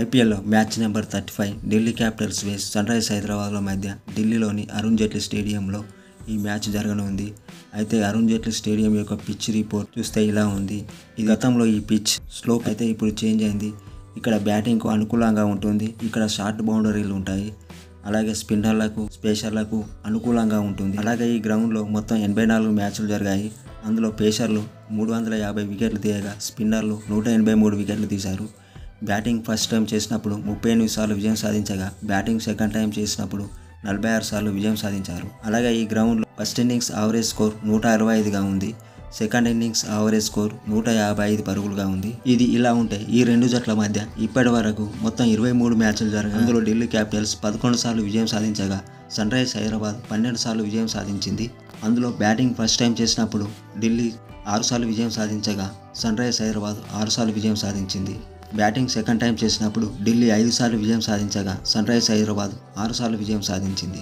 ఐపీఎల్లో match number 35 Delhi Capitals వేస్ sunrise హైదరాబాద్ల మధ్య ఢిల్లీలోని అరుణ్ జైట్లీ స్టేడియంలో ఈ మ్యాచ్ జరగనుంది. అయితే అరుణ్ జైట్లీ స్టేడియం యొక్క పిచ్ రిపోర్ట్ చూస్తే ఇలా ఉంది. ఇది గతంలో ఈ పిచ్ స్లోప్ అయితే ఇప్పుడు చేంజ్ అయింది. ఇక్కడ బ్యాటింగ్కు అనుకూలంగా ఉంటుంది. ఇక్కడ షార్ట్ బౌండరీలు ఉంటాయి. అలాగే స్పిన్నర్లకు స్పేసర్లకు అనుకూలంగా ఉంటుంది. అలాగే ఈ గ్రౌండ్లో మొత్తం 84 మ్యాచ్లు జరిగాయి. అందులో పేసర్లు 350 వికెట్లు తీయగా స్పిన్నర్లు 183 వికెట్లు తీశారు. బ్యాటింగ్ ఫస్ట్ టైం చేసినప్పుడు 38 సార్లు విజయం సాధించగా బ్యాటింగ్ సెకండ్ టైం చేసినప్పుడు 46 సార్లు విజయం సాధించారు. అలాగే ఈ గ్రౌండ్లో ఫస్ట్ ఇన్నింగ్స్ యావరేజ్ స్కోర్ 125గా ఉంది. సెకండ్ ఇన్నింగ్స్ యావరేజ్ స్కోర్ 155 పరుగులుగా ఉంది. ఇది ఇలా ఉంటే ఈ రెండు జట్ల మధ్య ఇప్పటి వరకు మొత్తం 23 మ్యాచ్లు జరిగాయి. అందులో ఢిల్లీ క్యాపిటల్స్ 11 సార్లు విజయం సాధించగా సన్రైజ్ హైదరాబాద్ 12 సార్లు విజయం సాధించింది. అందులో బ్యాటింగ్ ఫస్ట్ టైం చేసినప్పుడు ఢిల్లీ 6 సార్లు విజయం సాధించగా సన్రైజ్ హైదరాబాద్ 6 సార్లు విజయం సాధించింది. బ్యాటింగ్ సెకండ్ టైం చేసినప్పుడు ఢిల్లీ 5 సార్లు విజయం సాధించగా సన్రైజ్ హైదరాబాద్ 6 సార్లు విజయం సాధించింది.